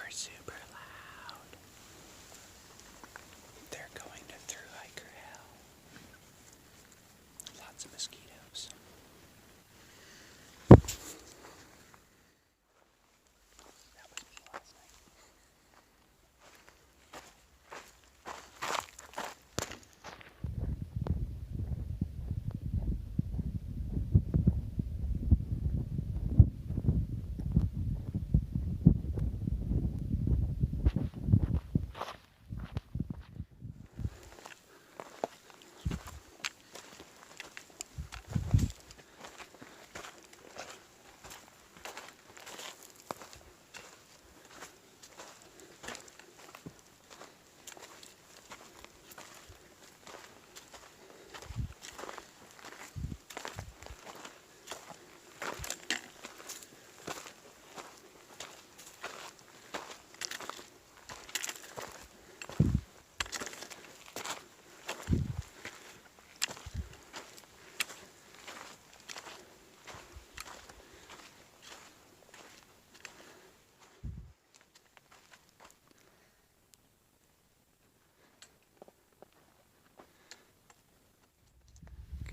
super loud. They're going to through hiker hell. Lots of mosquitoes. That was me last night.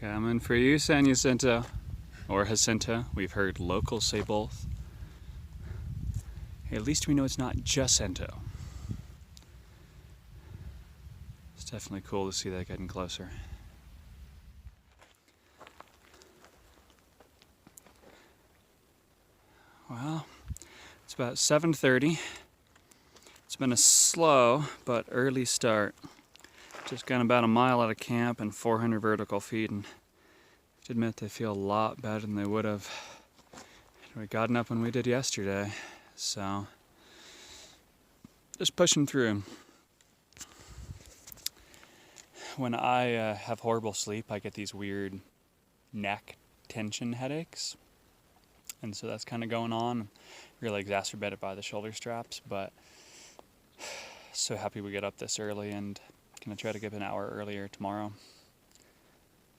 Coming for you, San Jacinto. Or Jacinto. We've heard locals say both. Hey, at least we know it's not Jacinto. It's definitely cool to see that getting closer. Well, it's about 7:30. It's been a slow but early start. Just gone about a mile out of camp and 400 vertical feet, and I have to admit they feel a lot better than they would have had we gotten up when we did yesterday. So, just pushing through. When I have horrible sleep, I get these weird neck tension headaches. And so that's kind of going on, really exacerbated by the shoulder straps, but so happy we get up this early and gonna try to get an hour earlier tomorrow.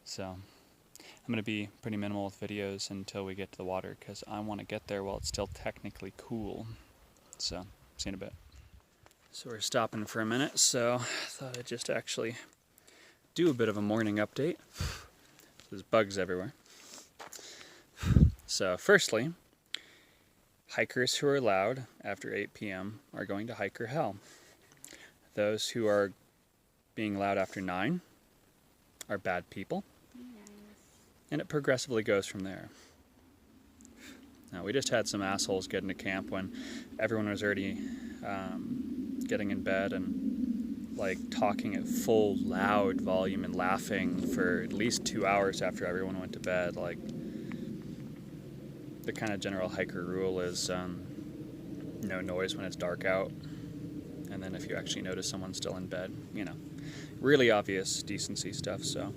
So I'm gonna be pretty minimal with videos until we get to the water because I want to get there while it's still technically cool. So see you in a bit. So we're stopping for a minute, so I thought I'd just actually do a bit of a morning update. There's bugs everywhere. So firstly, hikers who are allowed after 8 p.m. are going to hiker hell. Those who are being allowed after 9 are bad people. And it progressively goes from there. Now, we just had some assholes get into camp when everyone was already getting in bed and like talking at full loud volume and laughing for at least 2 hours after everyone went to bed. Like, the kind of general hiker rule is no noise when it's dark out. And then if you actually notice someone still in bed, you know, really obvious decency stuff. So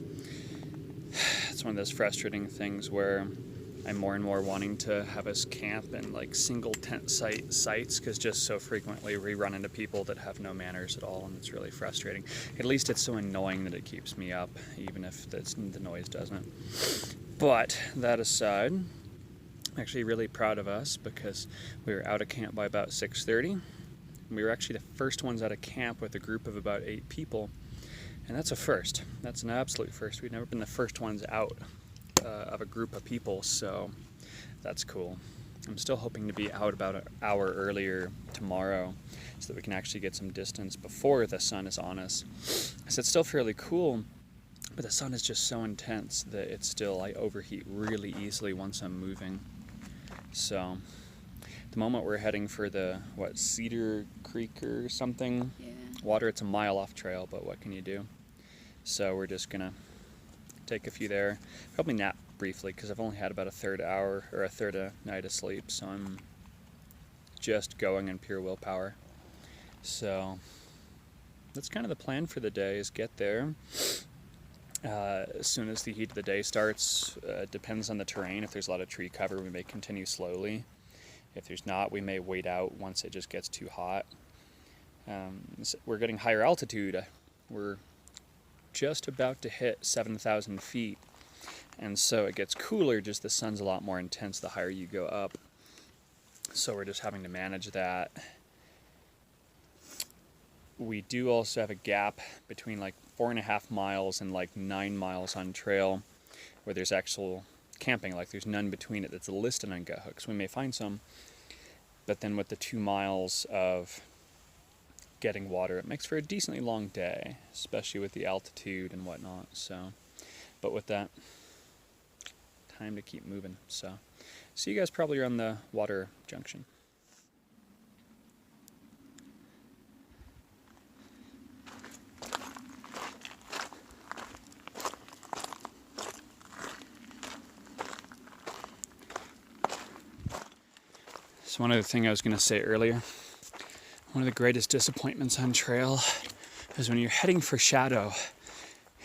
it's one of those frustrating things where I'm more and more wanting to have us camp in like single tent sites because just so frequently we run into people that have no manners at all, and it's really frustrating. At least it's so annoying that it keeps me up, even if the noise doesn't. But that aside, I'm actually really proud of us because we were out of camp by about 6:30. We were actually the first ones out of camp with a group of about 8 people. And that's a first. That's an absolute first. We've never been the first ones out of a group of people, so that's cool. I'm still hoping to be out about an hour earlier tomorrow so that we can actually get some distance before the sun is on us. So it's still fairly cool, but the sun is just so intense that I overheat really easily once I'm moving. So at the moment we're heading for the, Cedar Creek or something? Yeah. Water. It's a mile off trail, but what can you do? So we're just gonna take a few there, probably nap briefly because I've only had about a third a night of sleep, so I'm just going in pure willpower. So that's kind of the plan for the day, is get there as soon as the heat of the day starts. Depends on the terrain. If there's a lot of tree cover, we may continue slowly. If there's not, we may wait out once it just gets too hot. So we're getting higher altitude. We're just about to hit 7,000 feet, and so it gets cooler, just the sun's a lot more intense the higher you go up. So we're just having to manage that. we do also have a gap between like 4.5 miles and like 9 miles on trail where there's actual camping, like there's none between it that's listed on Guthooks. We may find some, but then with the 2 miles of getting water, it makes for a decently long day, especially with the altitude and whatnot. So, but with that, time to keep moving. So, see you guys probably around the water junction. So one other thing I was going to say earlier, one of the greatest disappointments on trail is when you're heading for shadow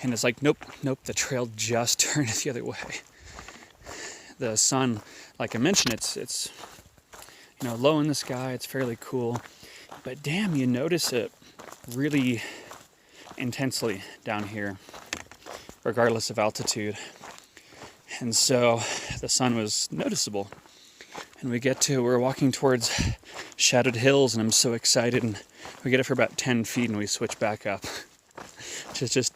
and it's like, nope, the trail just turned the other way. The sun, like I mentioned, it's low in the sky, it's fairly cool, but damn, you notice it really intensely down here, regardless of altitude. And so the sun was noticeable. And we're walking towards shadowed hills, and I'm so excited, and we get it for about 10 feet and we switch back up, which is just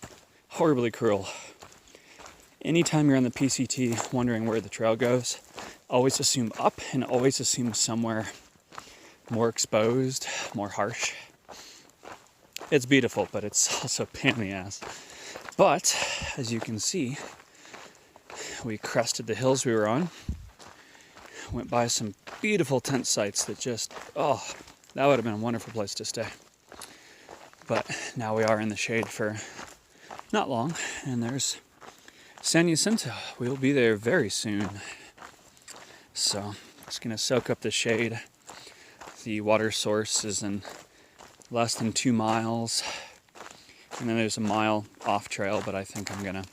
horribly cruel. Anytime you're on the PCT wondering where the trail goes, always assume up and always assume somewhere more exposed, more harsh. It's beautiful, but it's also a pain in the ass. But, as you can see, we crested the hills we were on, went by some beautiful tent sites that just, that would have been a wonderful place to stay. But now we are in the shade for not long, and there's San Jacinto. We will be there very soon. So, just going to soak up the shade. The water source is in less than 2 miles, and then there's a mile off trail, but I think I'm going to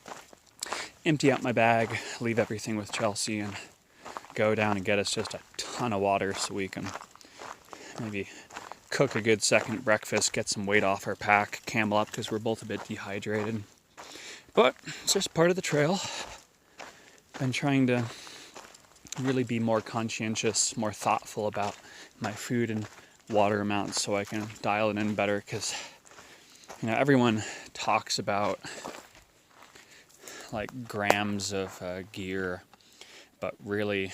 empty out my bag, leave everything with Chelsea, and go down and get us just a ton of water so we can maybe cook a good second breakfast, get some weight off our pack, camel up because we're both a bit dehydrated. But it's just part of the trail. Been trying to really be more conscientious, more thoughtful about my food and water amounts so I can dial it in better, because everyone talks about like grams of gear, but really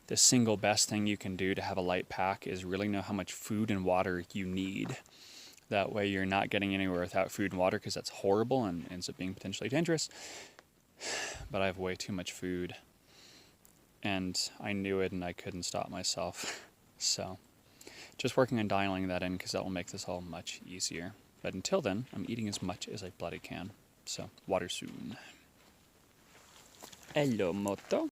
the single best thing you can do to have a light pack is really know how much food and water you need. That way you're not getting anywhere without food and water, because that's horrible and ends up being potentially dangerous. But I have way too much food, and I knew it and I couldn't stop myself. So just working on dialing that in, because that will make this all much easier. But until then, I'm eating as much as I bloody can. So water soon. Hello, Moto.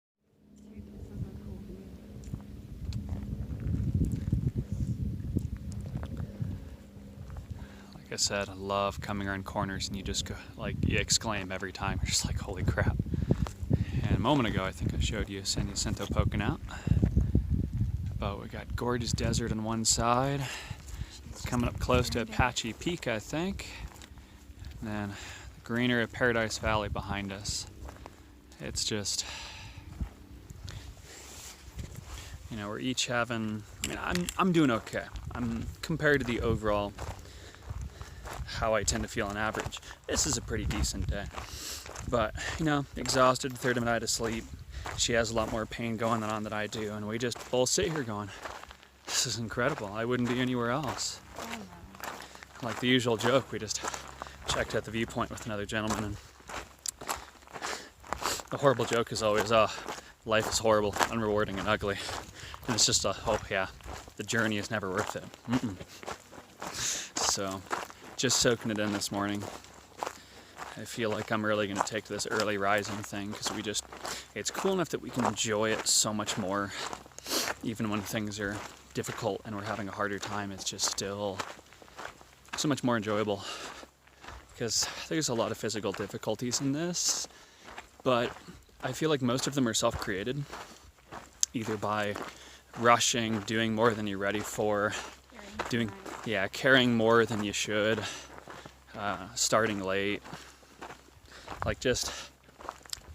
Like I said, I love coming around corners and you just go, you exclaim every time. You're just like, holy crap. And a moment ago, I think I showed you San Jacinto poking out. But we got gorgeous desert on one side. It's coming up close to Apache Peak, I think. And then the greener of Paradise Valley behind us. It's just, we're each having, I'm doing okay. I'm compared to the overall, how I tend to feel on average. This is a pretty decent day. But, exhausted, third of a night of sleep. She has a lot more pain going on than I do. And we just both sit here going, this is incredible. I wouldn't be anywhere else. Oh, no. Like the usual joke, we just checked out the viewpoint with another gentleman, and the horrible joke is always, life is horrible, unrewarding, and ugly. And it's just the journey is never worth it. So, just soaking it in this morning. I feel like I'm really going to take this early rising thing, because it's cool enough that we can enjoy it so much more. Even when things are difficult and we're having a harder time, it's just still so much more enjoyable. Because there's a lot of physical difficulties in this, but I feel like most of them are self-created, either by rushing, doing more than you're ready for, carrying more than you should, starting late. Just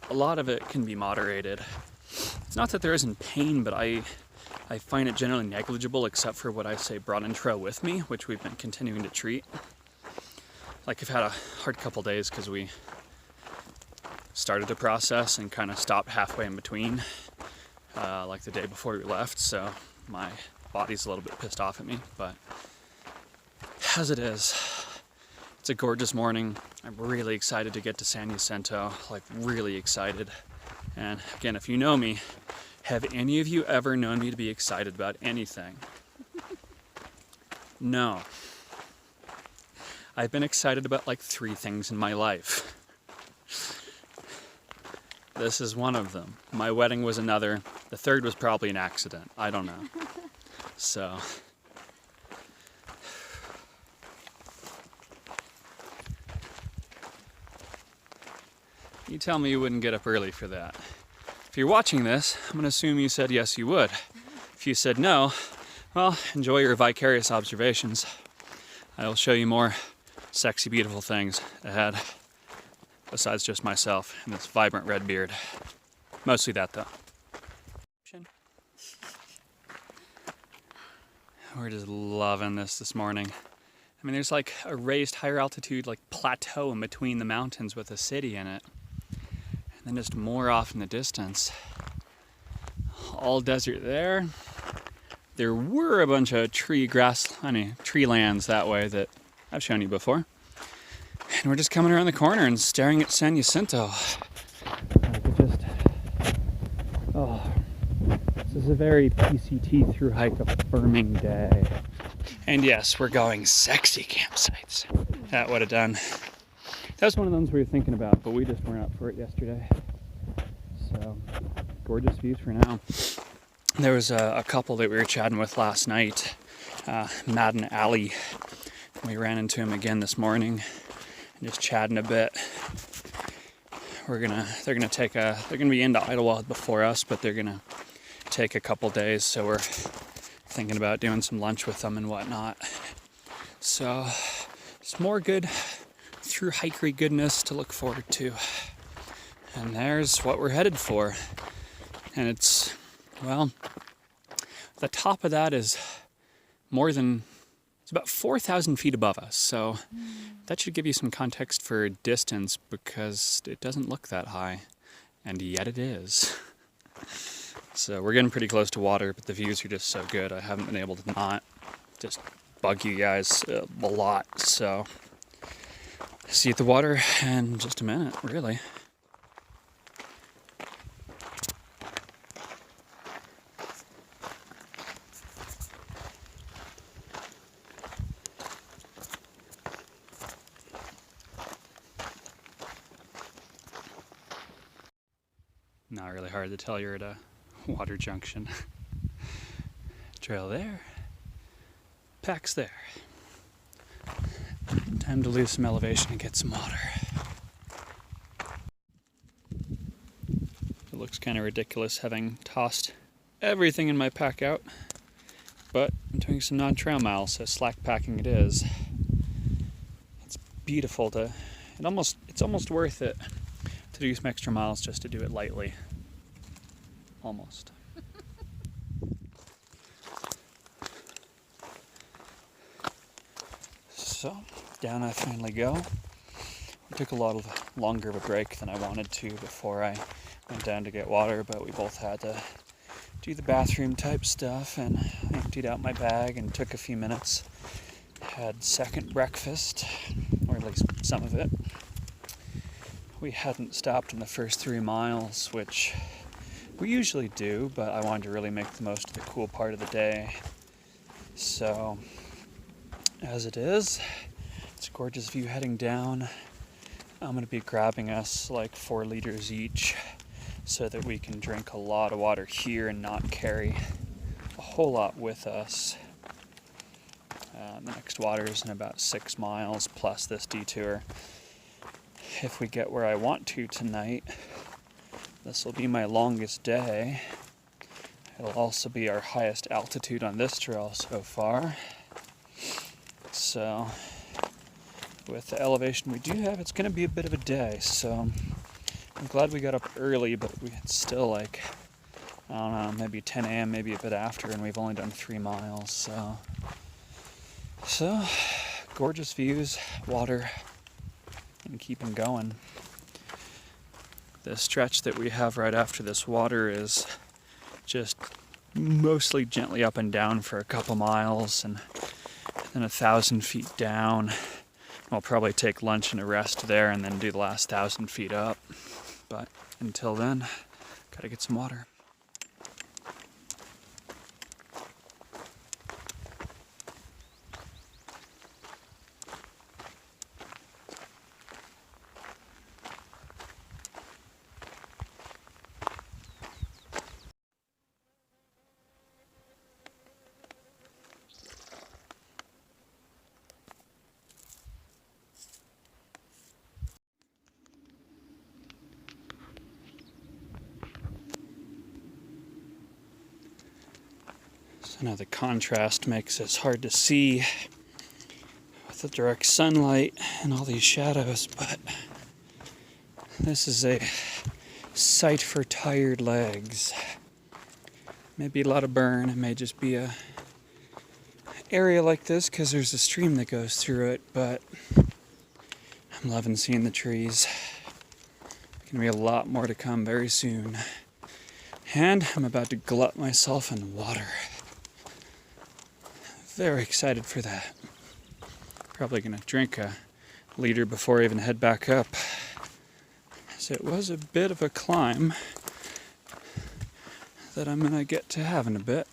a lot of it can be moderated. It's not that there isn't pain, but I I find it generally negligible except for what I say brought in trail with me, which we've been continuing to treat. Like I've had a hard couple days because we started the process and kind of stopped halfway in between, like the day before we left, so my body's a little bit pissed off at me, but as it is, it's a gorgeous morning. I'm really excited to get to San Jacinto, like really excited. And again, if you know me, have any of you ever known me to be excited about anything? No. I've been excited about like 3 things in my life. This is one of them. My wedding was another. The third was probably an accident. I don't know. So. You tell me you wouldn't get up early for that. If you're watching this, I'm going to assume you said yes, you would. If you said no, well, enjoy your vicarious observations. I'll show you more sexy, beautiful things ahead, besides just myself and this vibrant red beard. Mostly that, though. We're just loving this morning. I mean, there's like a raised higher altitude, like plateau in between the mountains with a city in it. And then just more off in the distance. All desert there. There were a bunch of tree lands that way that I've shown you before. And we're just coming around the corner and staring at San Jacinto. This is a very PCT through hike affirming day. And yes, we're going sexy campsites. That would have done. That was one of the ones we were thinking about, but we just weren't up for it yesterday. So, gorgeous views for now. There was a couple that we were chatting with last night, Matt and Allie. We ran into him again this morning and just chatting a bit. They're gonna be into Idlewild before us, but they're gonna take a couple days, so we're thinking about doing some lunch with them and whatnot. So, it's more good through hikery goodness to look forward to. And there's what we're headed for. And it's, well, the top of that is it's about 4,000 feet above us. So that should give you some context for distance, because it doesn't look that high. And yet it is. So we're getting pretty close to water, but the views are just so good. I haven't been able to not just bug you guys a lot. So see you at the water in just a minute, really. Not really hard to tell you're at a water junction. Trail there, pack's there. Time to lose some elevation and get some water. It looks kind of ridiculous having tossed everything in my pack out, but I'm doing some non-trail miles, so slack packing it is. It's beautiful it's almost worth it to do some extra miles just to do it lightly. Almost. So, down I finally go. We took a lot longer of a break than I wanted to before I went down to get water, but we both had to do the bathroom type stuff, and I emptied out my bag and took a few minutes. Had second breakfast, or at least some of it. We hadn't stopped in the first 3 miles, which we usually do, but I wanted to really make the most of the cool part of the day. So, as it is, it's a gorgeous view heading down. I'm going to be grabbing us like 4 liters each so that we can drink a lot of water here and not carry a whole lot with us. The next water is in about 6 miles plus this detour. If we get where I want to tonight, this will be my longest day. It'll also be our highest altitude on this trail so far. So, with the elevation we do have, it's going to be a bit of a day. So, I'm glad we got up early, but it's still like I don't know, maybe 10 a.m., maybe a bit after, and we've only done 3 miles, so gorgeous views, water, and keeping going. The stretch that we have right after this water is just mostly gently up and down for a couple miles, and then 1,000 feet down. We'll probably take lunch and a rest there and then do the last 1,000 feet up. But until then, gotta get some water. So now the contrast makes it hard to see with the direct sunlight and all these shadows, but this is a sight for tired legs. Maybe a lot of burn. It may just be a area like this because there's a stream that goes through it, but I'm loving seeing the trees. Gonna be a lot more to come very soon. And I'm about to glut myself in water. Very excited for that. Probably gonna drink a liter before I even head back up. So it was a bit of a climb that I'm gonna get to have in a bit.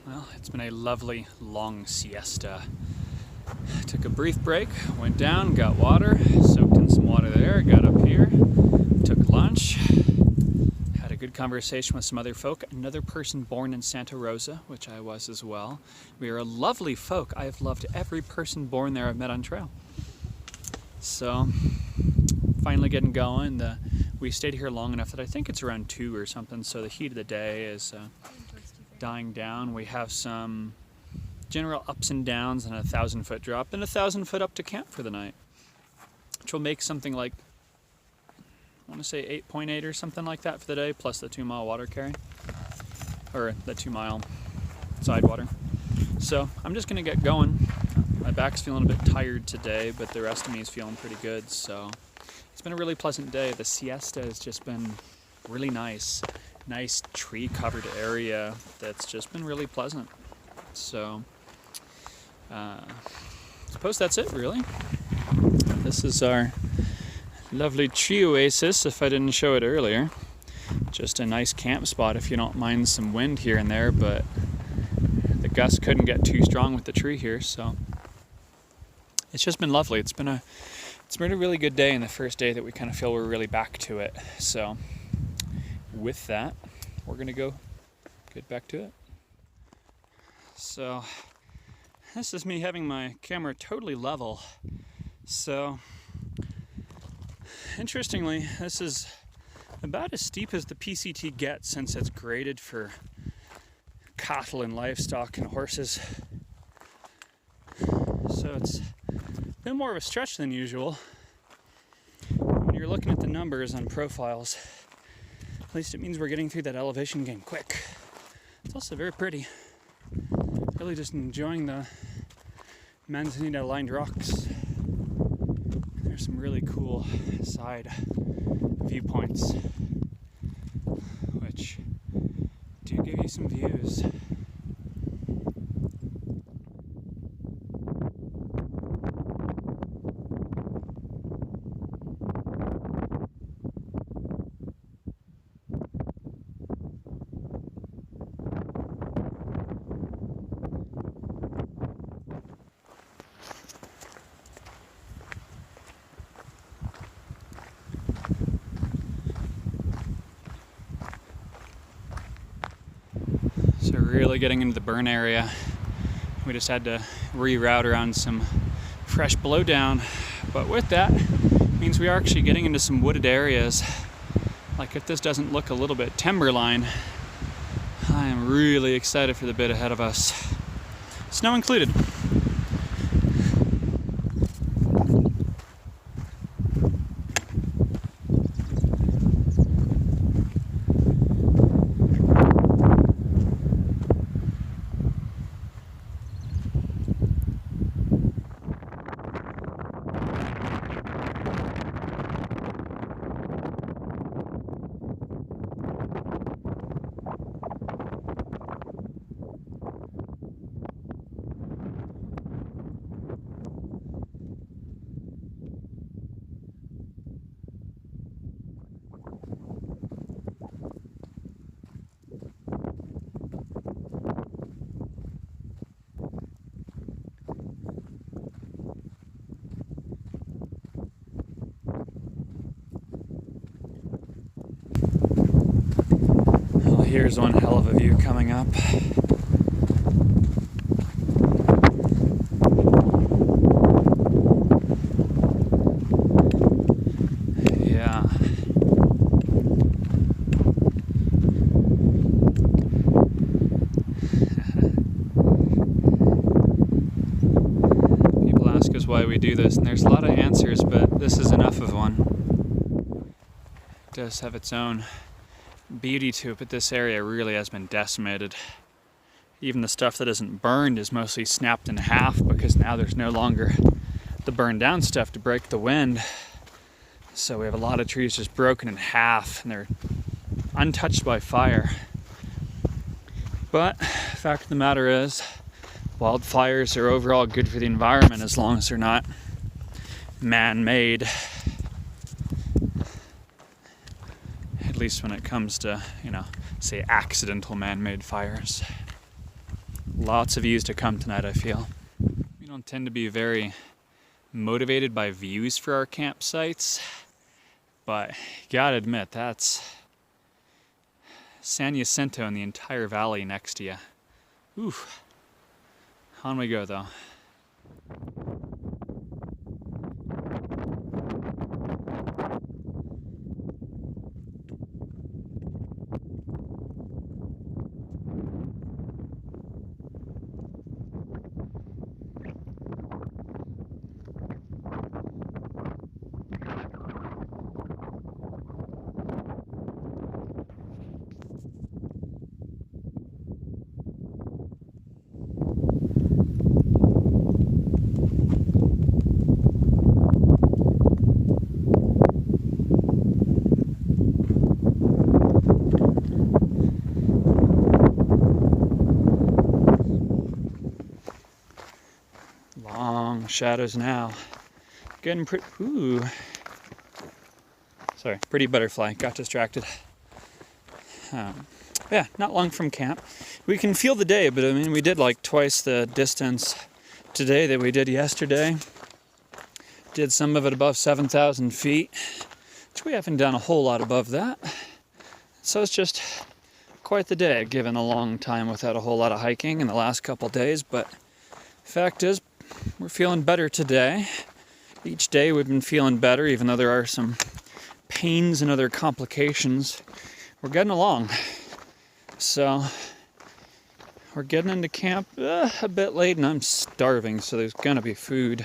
Well, it's been a lovely long siesta. Took a brief break, went down, got water, soaked in some water there, got up here, took lunch, had a good conversation with some other folk, another person born in Santa Rosa, which I was as well. We are a lovely folk. I have loved every person born there I've met on trail. So, finally getting going. We stayed here long enough that I think it's around 2 or something, so the heat of the day is dying down. We have some general ups and downs and a 1,000-foot drop and 1,000 foot up to camp for the night, which will make something like, I want to say 8.8 or something like that for the day, plus the 2-mile water carry, or the 2-mile side water. So I'm just going to get going. My back's feeling a bit tired today, but the rest of me is feeling pretty good. So it's been a really pleasant day. The siesta has just been really nice. Nice tree-covered area that's just been really pleasant. So I suppose that's it, really. This is our lovely tree oasis, if I didn't show it earlier. Just a nice camp spot if you don't mind some wind here and there, but the gusts couldn't get too strong with the tree here, so it's just been lovely. It's been a really good day, and the first day that we kind of feel we're really back to it. So with that, we're gonna go get back to it. So this is me having my camera totally level. So interestingly, this is about as steep as the PCT gets since it's graded for cattle and livestock and horses. So it's a bit more of a stretch than usual. When you're looking at the numbers on profiles, at least it means we're getting through that elevation game quick. It's also very pretty. Really just enjoying the manzanita-lined rocks. There's some really cool side viewpoints, which do give you some views. So really getting into the burn area. We just had to reroute around some fresh blowdown, but with that means we are actually getting into some wooded areas. Like if this doesn't look a little bit timberline, I am really excited for the bit ahead of us. Snow included. Here's one hell of a view coming up. Yeah. People ask us why we do this, and there's a lot of answers, but this is enough of one. It does have its own beauty to it, but this area really has been decimated. Even the stuff that isn't burned is mostly snapped in half because now there's no longer the burned down stuff to break the wind. So we have a lot of trees just broken in half and they're untouched by fire. But fact of the matter is, wildfires are overall good for the environment as long as they're not man-made. At least when it comes to, say accidental man-made fires. Lots of views to come tonight, I feel. We don't tend to be very motivated by views for our campsites, but you gotta admit, that's San Jacinto and the entire valley next to you. Oof. On we go, though. Long shadows now. Getting pretty. Ooh. Sorry, pretty butterfly. Got distracted. Yeah, not long from camp. We can feel the day, but I mean, we did like twice the distance today that we did yesterday. Did some of it above 7,000 feet, which we haven't done a whole lot above that. So it's just quite the day, given a long time without a whole lot of hiking in the last couple days. But fact is, we're feeling better today. Each day we've been feeling better, even though there are some pains and other complications. We're getting along. So we're getting into camp a bit late, and I'm starving, so there's gonna be food.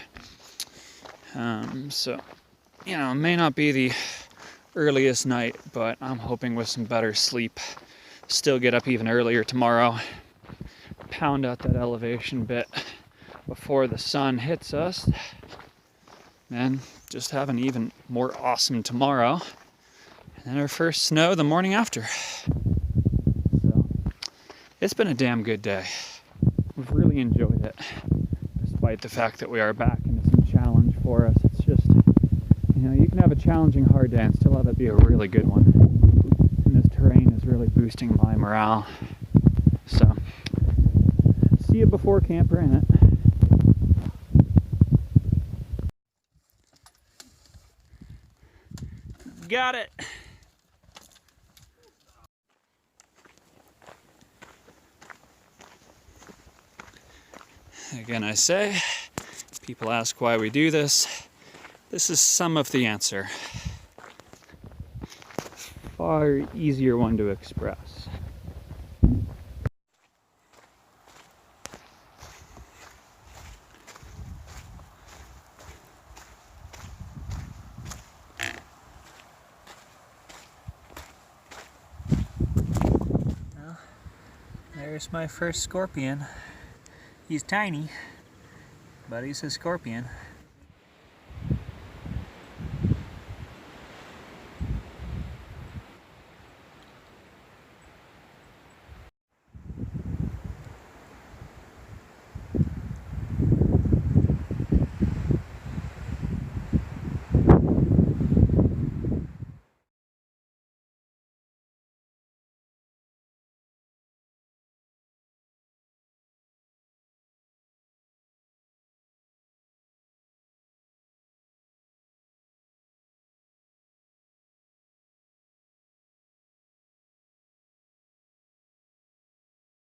So, it may not be the earliest night, but I'm hoping with some better sleep, still get up even earlier tomorrow, pound out that elevation bit before the sun hits us, and just have an even more awesome tomorrow, and then our first snow the morning after. So it's been a damn good day. We've really enjoyed it, despite the fact that we are back into some challenge for us. It's just, you can have a challenging hard day and still have it be a really good one, and this terrain is really boosting my morale. So see you before camp, we're in it. Got it. Again, I say, people ask why we do this. This is some of the answer. Far easier one to express. There's my first scorpion. He's tiny, but he's a scorpion.